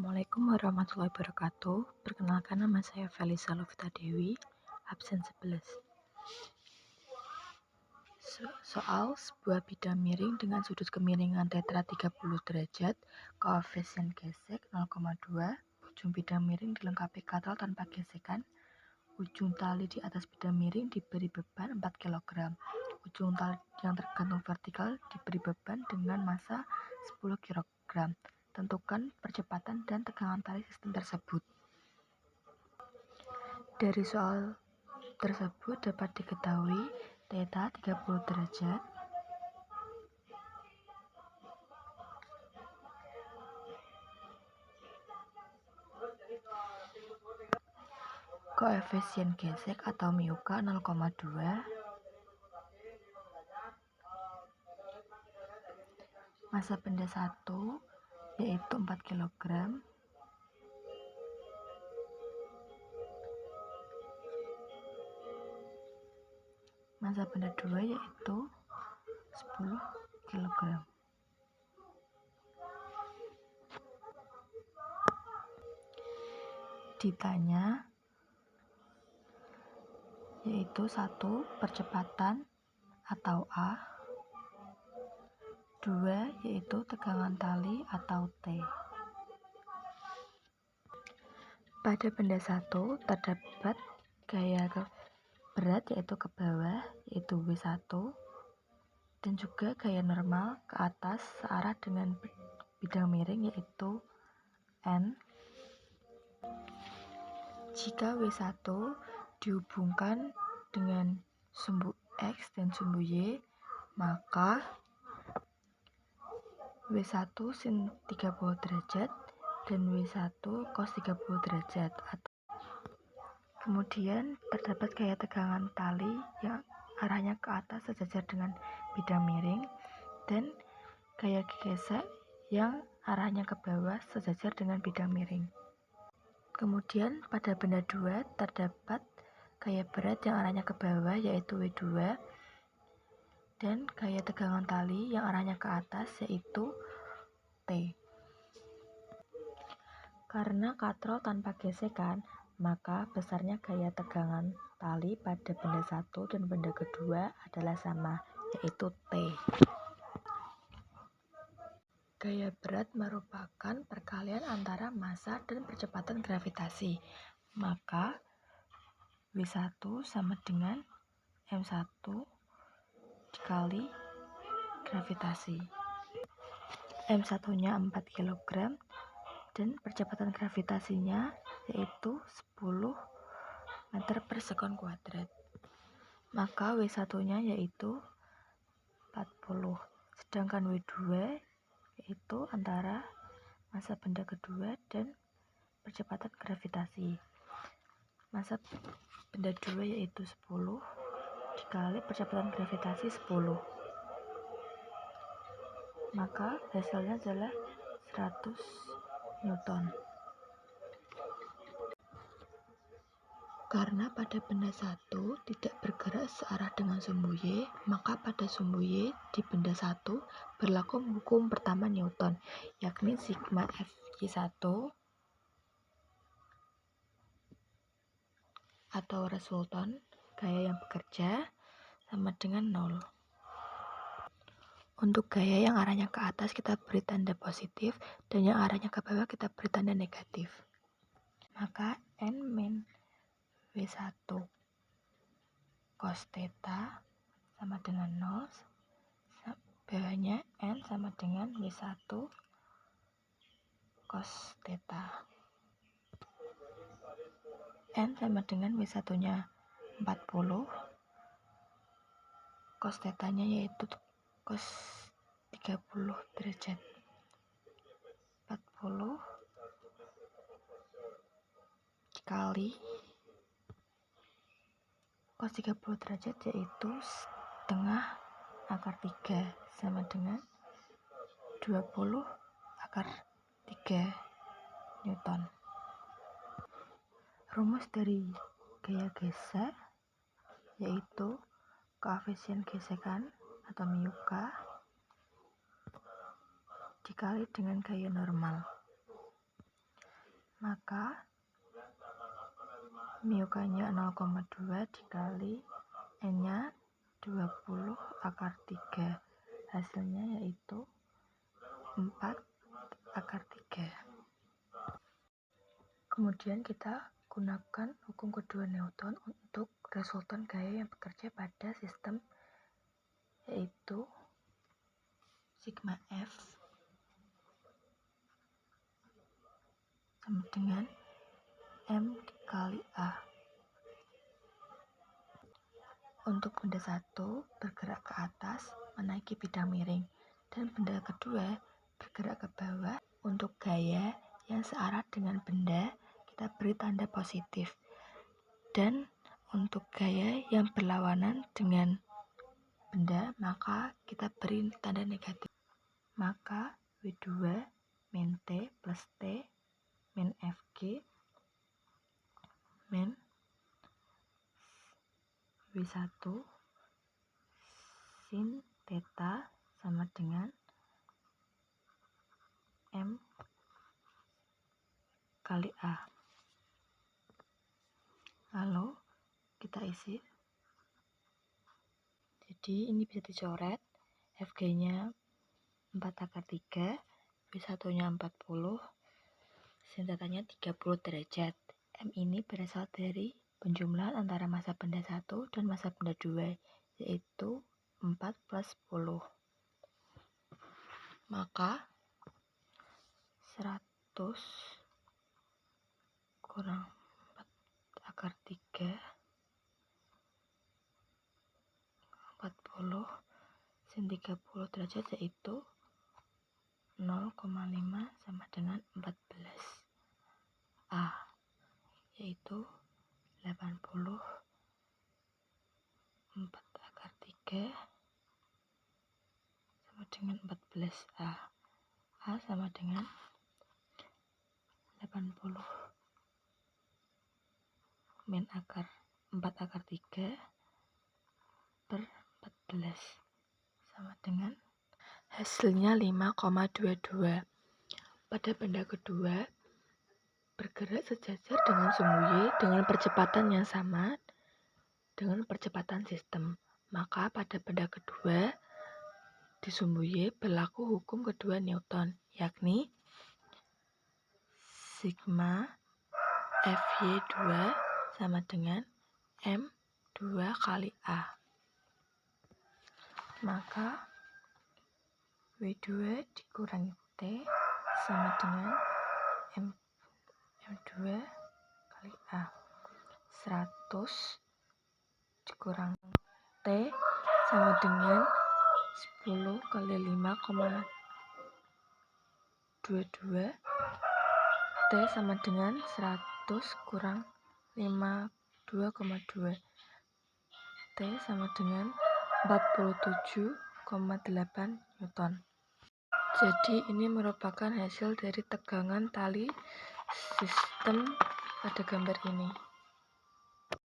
Assalamualaikum warahmatullahi wabarakatuh. Perkenalkan, nama saya Felisa Lovita Dewi, absen 11. Soal sebuah bidang miring dengan sudut kemiringan tetra 30 derajat, koefisien gesek 0,2, ujung bidang miring dilengkapi katral tanpa gesekan, ujung tali di atas bidang miring diberi beban 4 kg, ujung tali yang tergantung vertikal diberi beban dengan massa 10 kg. Tentukan percepatan dan tegangan tali sistem tersebut. Dari soal tersebut dapat diketahui theta 30 derajat koefisien gesek atau μk 0,2, massa benda 1 yaitu 4 kg, massa benda 2 yaitu 10 kg. Ditanya yaitu 1. Percepatan atau A, 2. Yaitu tegangan tali atau T. Pada benda 1 terdapat gaya berat yaitu ke bawah yaitu W1 dan juga gaya normal ke atas searah dengan bidang miring yaitu N. Jika W1 dihubungkan dengan sumbu X dan sumbu Y, maka W1 sin 30 derajat dan W1 cos 30 derajat. Kemudian terdapat gaya tegangan tali yang arahnya ke atas sejajar dengan bidang miring dan gaya gesek yang arahnya ke bawah sejajar dengan bidang miring. Kemudian pada benda 2 terdapat gaya berat yang arahnya ke bawah yaitu W2 dan gaya tegangan tali yang arahnya ke atas yaitu T. Karena katrol tanpa gesekan, maka besarnya gaya tegangan tali pada benda 1 dan benda kedua adalah sama, yaitu T. Gaya berat merupakan perkalian antara massa dan percepatan gravitasi, maka W1 sama dengan M1 dikali gravitasi. M1-nya 4 kg dan percepatan gravitasinya yaitu 10 meter per sekon kuadrat. Maka W1-nya yaitu 40, sedangkan W2 yaitu antara massa benda kedua dan percepatan gravitasi. Massa benda 2 yaitu 10 dikali percepatan gravitasi 10. Maka hasilnya adalah 100 Newton. Karena pada benda 1 tidak bergerak searah dengan sumbu Y, maka pada sumbu Y di benda 1 berlaku hukum pertama Newton, yakni sigma Fy1 atau resultan gaya yang bekerja sama dengan 0. Untuk gaya yang arahnya ke atas kita beri tanda positif dan yang arahnya ke bawah kita beri tanda negatif. Maka N min W1 cos theta sama dengan 0, bawahnya N sama dengan W1 cos theta. N sama dengan W1 nya 40, cos theta nya yaitu cos 30 derajat. 40 dikali cos 30 derajat yaitu setengah akar 3 sama dengan 20 akar 3 Newton. Rumus dari gaya gesek yaitu koefisien gesekan atau μk dikali dengan gaya normal. maka μk-nya 0,2 dikali N-nya 20 akar 3. Hasilnya yaitu 4 akar 3. Kemudian kita gunakan hukum kedua Newton untuk resultan gaya yang bekerja pada sistem, yaitu sigma F sama dengan M dikali A. Untuk benda satu bergerak ke atas menaiki bidang miring, dan benda kedua bergerak ke bawah. Untuk gaya yang searah dengan benda kita beri tanda positif, dan untuk gaya yang berlawanan dengan benda maka kita beri tanda negatif. Maka W2 min T plus T min FG min W1 sin theta sama dengan M kali A. Lalu kita isi. Jadi ini bisa dicoret. FG-nya 4 akar 3, W1-nya 40, sin theta-nya 30 derajat. M ini berasal dari penjumlahan antara massa benda 1 dan massa benda 2, yaitu 4 plus 10. Maka 100 kurang 4 akar 3 40 sin 30 derajat yaitu 0,5 sama dengan 14 A, yaitu 80 4 akar 3 sama dengan 14 A. A sama dengan 80 min akar 4 akar 3 per 14 sama dengan hasilnya 5,22. Pada benda kedua bergerak sejajar dengan sumbu Y dengan percepatan yang sama dengan percepatan sistem. Maka pada benda kedua di sumbu Y berlaku hukum kedua Newton, yakni sigma Fy2 sama dengan M2 kali A. Maka W2 dikurangi T sama dengan M2 kali A. 100 dikurang T sama dengan 10 kali 5,22. T sama dengan 100 kurang 52,2. T sama dengan 47,8 Newton. Jadi ini merupakan hasil dari tegangan tali sistem pada gambar ini.